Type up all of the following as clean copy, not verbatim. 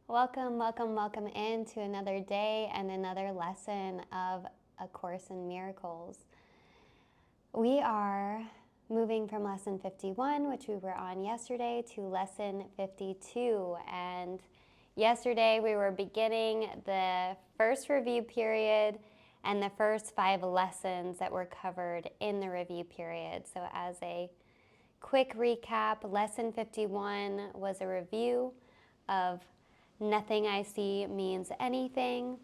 Welcome, welcome, welcome into another day and another lesson of A Course in Miracles. We are moving from lesson 51, which we were on yesterday, to lesson 52. And yesterday we were beginning the first review period and the first 5 lessons that were covered in the review period. So as a quick recap, lesson 51 was a review of nothing I see means anything.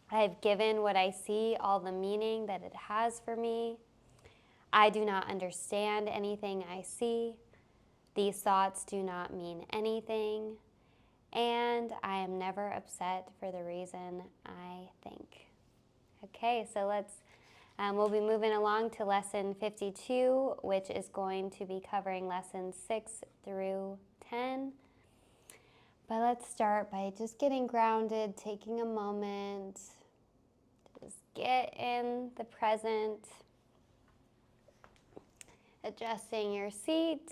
I've given what I see all the meaning that it has for me. I do not understand anything I see. These thoughts do not mean anything. And I am never upset for the reason I think. Okay, so we'll be moving along to lesson 52, which is going to be covering lessons 6 through 10. But let's start by just getting grounded, taking a moment, just get in the present, adjusting your seat,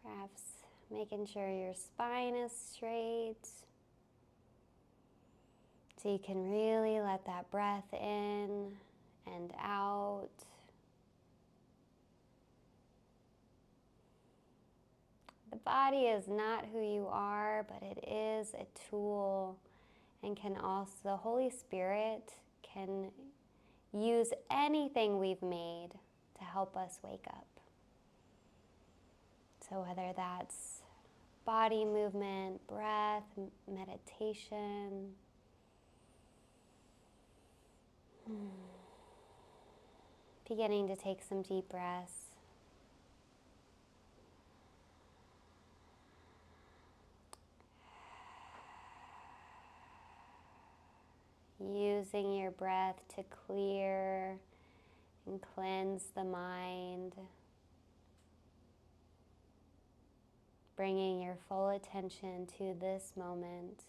perhaps making sure your spine is straight, so you can really let that breath in and out. The body is not who you are, but it is a tool and can also, the Holy Spirit can use anything we've made to help us wake up. So whether that's body movement, breath, meditation, beginning to take some deep breaths. Using your breath to clear and cleanse the mind. Bringing your full attention to this moment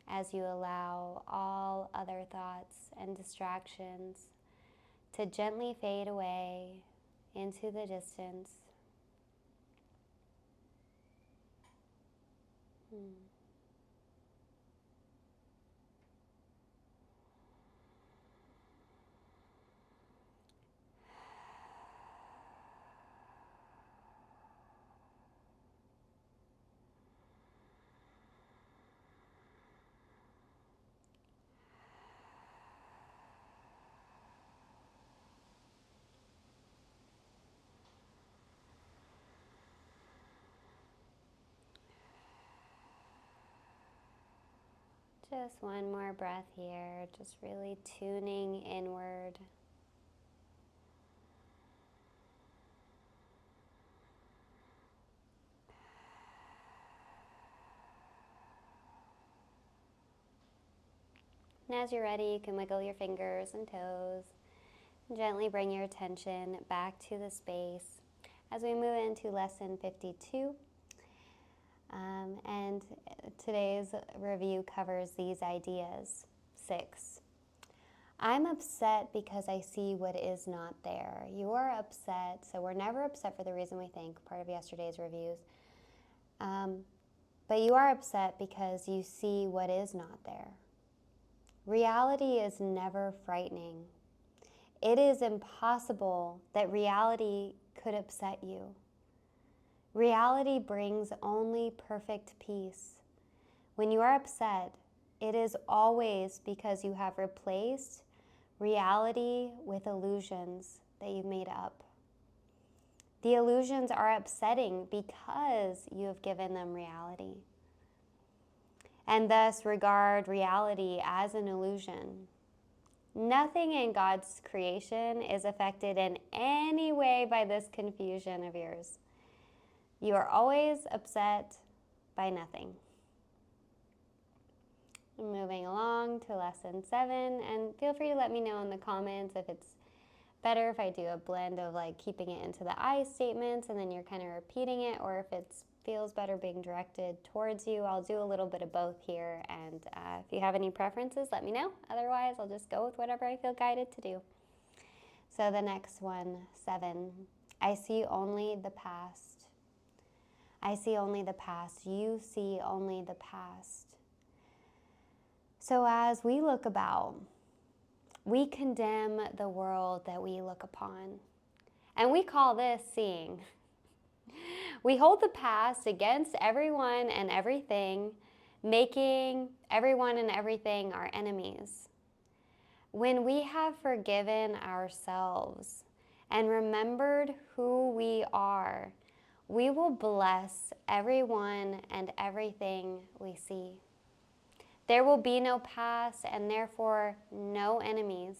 as you allow all other thoughts and distractions to gently fade away into the distance. Just one more breath here, just really tuning inward. And as you're ready, you can wiggle your fingers and toes and gently bring your attention back to the space as we move into lesson 52. And today's review covers these ideas. 6. I'm upset because I see what is not there. You are upset, so we're never upset for the reason we think, part of yesterday's reviews. But you are upset because you see what is not there. Reality is never frightening. It is impossible that reality could upset you. Reality brings only perfect peace. When you are upset, it is always because you have replaced reality with illusions that you've made up. The illusions are upsetting because you have given them reality, and thus regard reality as an illusion. Nothing in God's creation is affected in any way by this confusion of yours. You are always upset by nothing. Moving along to lesson 7, and feel free to let me know in the comments if it's better if I do a blend of like keeping it into the I statements and then you're kind of repeating it, or if it feels better being directed towards you. I'll do a little bit of both here, and if you have any preferences, let me know. Otherwise, I'll just go with whatever I feel guided to do. So the next one, 7. I see only the past. I see only the past. You see only the past. So as we look about, we condemn the world that we look upon. And we call this seeing. We hold the past against everyone and everything, making everyone and everything our enemies. When we have forgiven ourselves and remembered who we are, we will bless everyone and everything we see. There will be no past and therefore no enemies.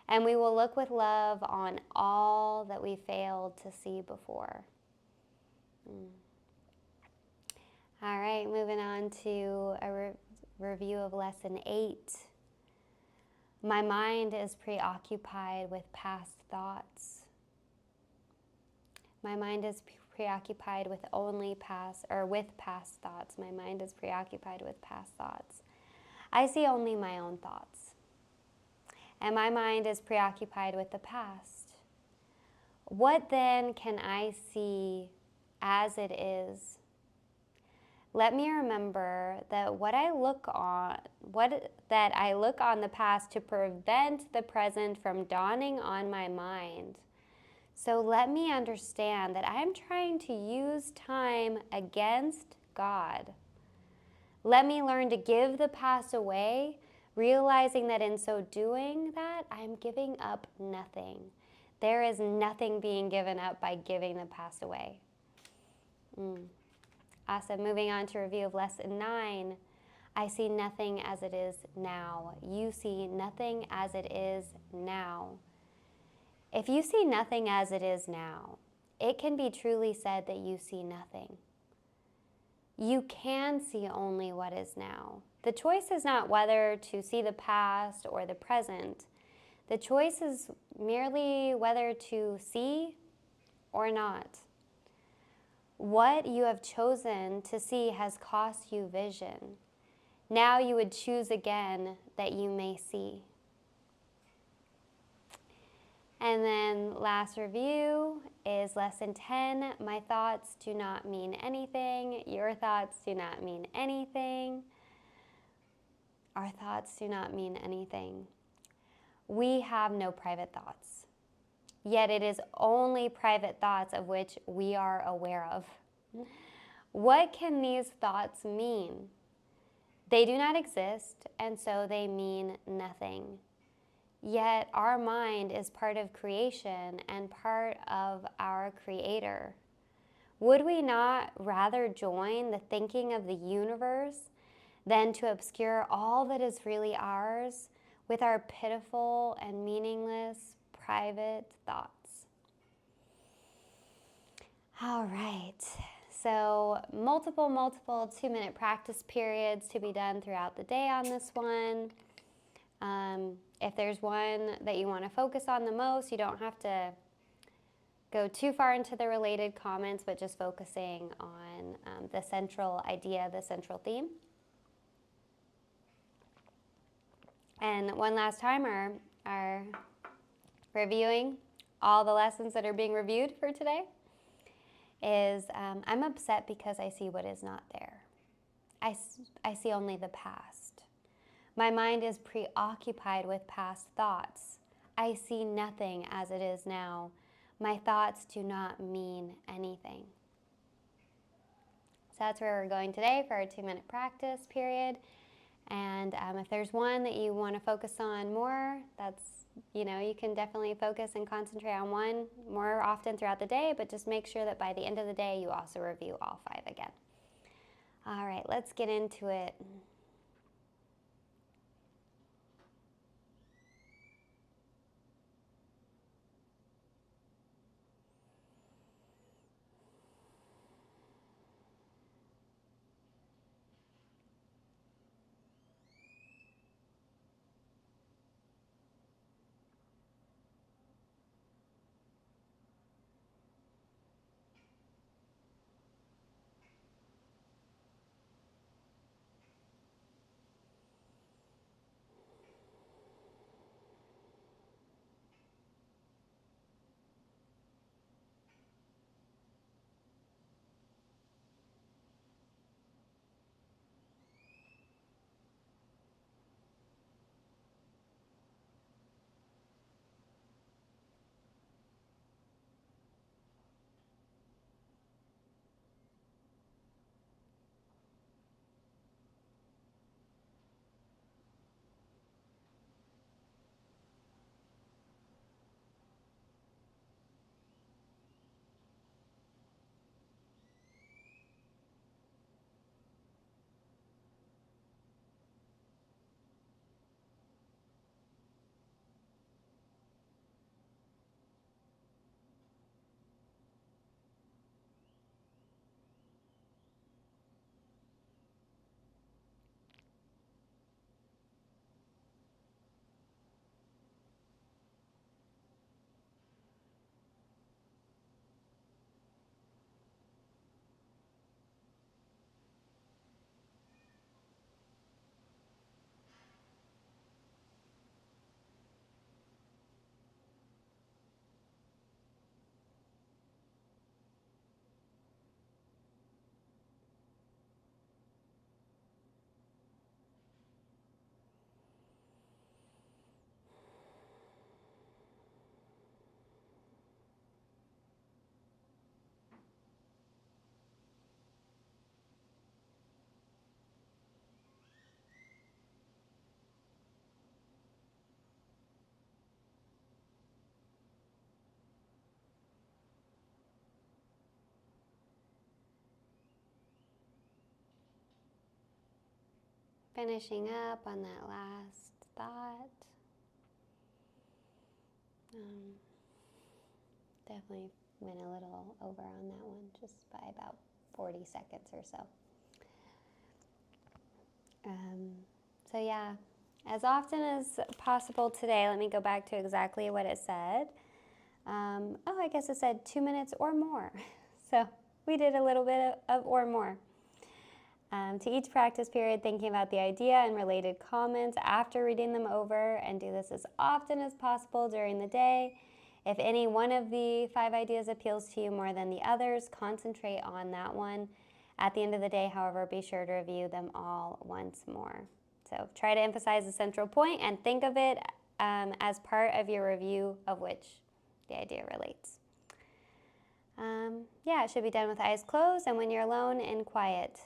And we will look with love on all that we failed to see before. All right, moving on to a review of Lesson 8. My mind is preoccupied with past thoughts. My mind is preoccupied with with past thoughts. My mind is preoccupied with past thoughts. I see only my own thoughts. And my mind is preoccupied with the past. What then can I see as it is? Let me remember that I look on the past to prevent the present from dawning on my mind. So let me understand that I am trying to use time against God. Let me learn to give the past away, realizing that in so doing that, I am giving up nothing. There is nothing being given up by giving the past away. Awesome. Moving on to review of Lesson 9. I see nothing as it is now. You see nothing as it is now. If you see nothing as it is now, it can be truly said that you see nothing. You can see only what is now. The choice is not whether to see the past or the present. The choice is merely whether to see or not. What you have chosen to see has cost you vision. Now you would choose again that you may see. And then last review is Lesson 10. My thoughts do not mean anything. Your thoughts do not mean anything. Our thoughts do not mean anything. We have no private thoughts. Yet it is only private thoughts of which we are aware of. What can these thoughts mean? They do not exist, and so they mean nothing. Yet our mind is part of creation and part of our Creator. Would we not rather join the thinking of the universe than to obscure all that is really ours with our pitiful and meaningless private thoughts? All right, so multiple 2-minute practice periods to be done throughout the day on this one. If there's one that you want to focus on the most, you don't have to go too far into the related comments, but just focusing on the central idea, the central theme. And one last time, our reviewing all the lessons that are being reviewed for today is I'm upset because I see what is not there. I see only the past. My mind is preoccupied with past thoughts. I see nothing as it is now. My thoughts do not mean anything. So that's where we're going today for our 2-minute practice period. And if there's one that you want to focus on more, you can definitely focus and concentrate on one more often throughout the day, but just make sure that by the end of the day, you also review all 5 again. All right, let's get into it. finishing up on that last thought. Definitely went a little over on that one, just by about 40 seconds or so. So yeah, as often as possible today, let me go back to exactly what it said. I guess it said 2 minutes or more. So we did a little bit of or more. To each practice period, thinking about the idea and related comments after reading them over, and do this as often as possible during the day. If any one of the 5 ideas appeals to you more than the others, concentrate on that one. At the end of the day, however, be sure to review them all once more. So try to emphasize the central point and think of it as part of your review of which the idea relates. Yeah, it should be done with eyes closed and when you're alone and quiet.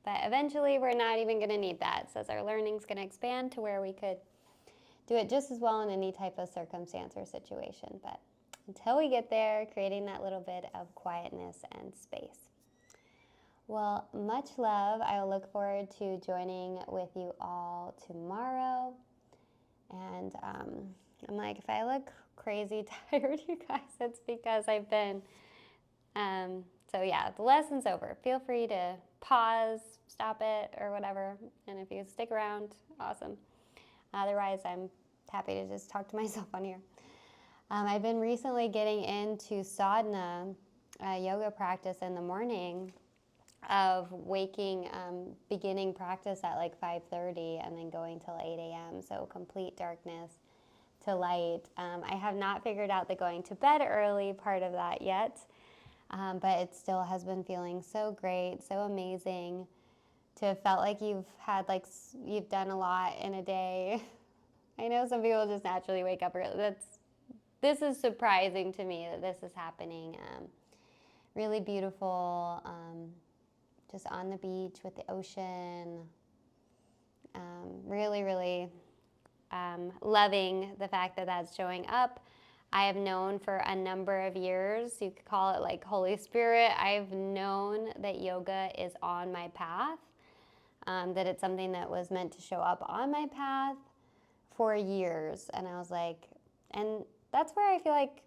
But eventually we're not even going to need that. It says our learning's going to expand to where we could do it just as well in any type of circumstance or situation. But until we get there, creating that little bit of quietness and space. Well, much love. I will look forward to joining with you all tomorrow. And I'm like, if I look crazy tired, you guys, it's because I've been. So yeah, the lesson's over. Feel free to pause, stop it, or whatever. And if you stick around, awesome. Otherwise, I'm happy to just talk to myself on here. I've been recently getting into sadhana, yoga practice in the morning, of waking, beginning practice at like 5:30 and then going till 8 a.m. So complete darkness to light. I have not figured out the going to bed early part of that yet, but it still has been feeling so great, so amazing to have felt like you've done a lot in a day. I know some people just naturally wake up early. This is surprising to me that this is happening. Really beautiful, just on the beach with the ocean. Really, really loving the fact that that's showing up. I have known for a number of years, you could call it like Holy Spirit, I've known that yoga is on my path, that it's something that was meant to show up on my path for years. And I was like, and that's where I feel like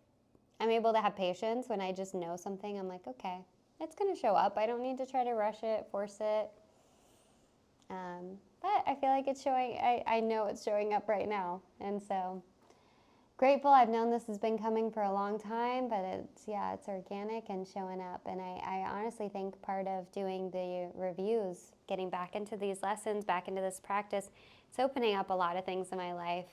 I'm able to have patience when I just know something. I'm like, okay, it's going to show up. I don't need to try to rush it, force it. But I feel like it's showing, I know it's showing up right now. And so grateful. I've known this has been coming for a long time, but it's organic and showing up. And I honestly think part of doing the reviews, getting back into these lessons, back into this practice, it's opening up a lot of things in my life.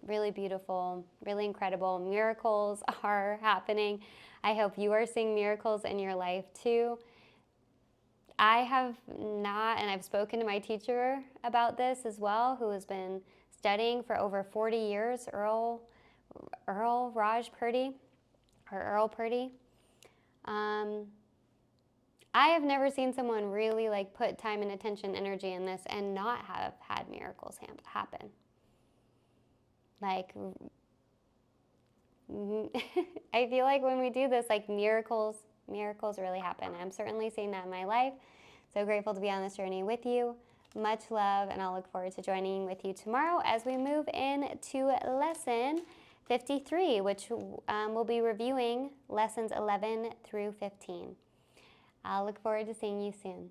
Really beautiful, really incredible. Miracles are happening. I hope you are seeing miracles in your life too. I have not, and I've spoken to my teacher about this as well, who has been studying for over 40 years, Earl Raj Purdy, or Earl Purdy. I have never seen someone really like put time and attention, energy in this and not have had miracles happen. Like, I feel like when we do this, like miracles really happen. I'm certainly seeing that in my life. So grateful to be on this journey with you. Much love, and I'll look forward to joining with you tomorrow as we move into lesson 53, which we'll be reviewing lessons 11 through 15. I'll look forward to seeing you soon.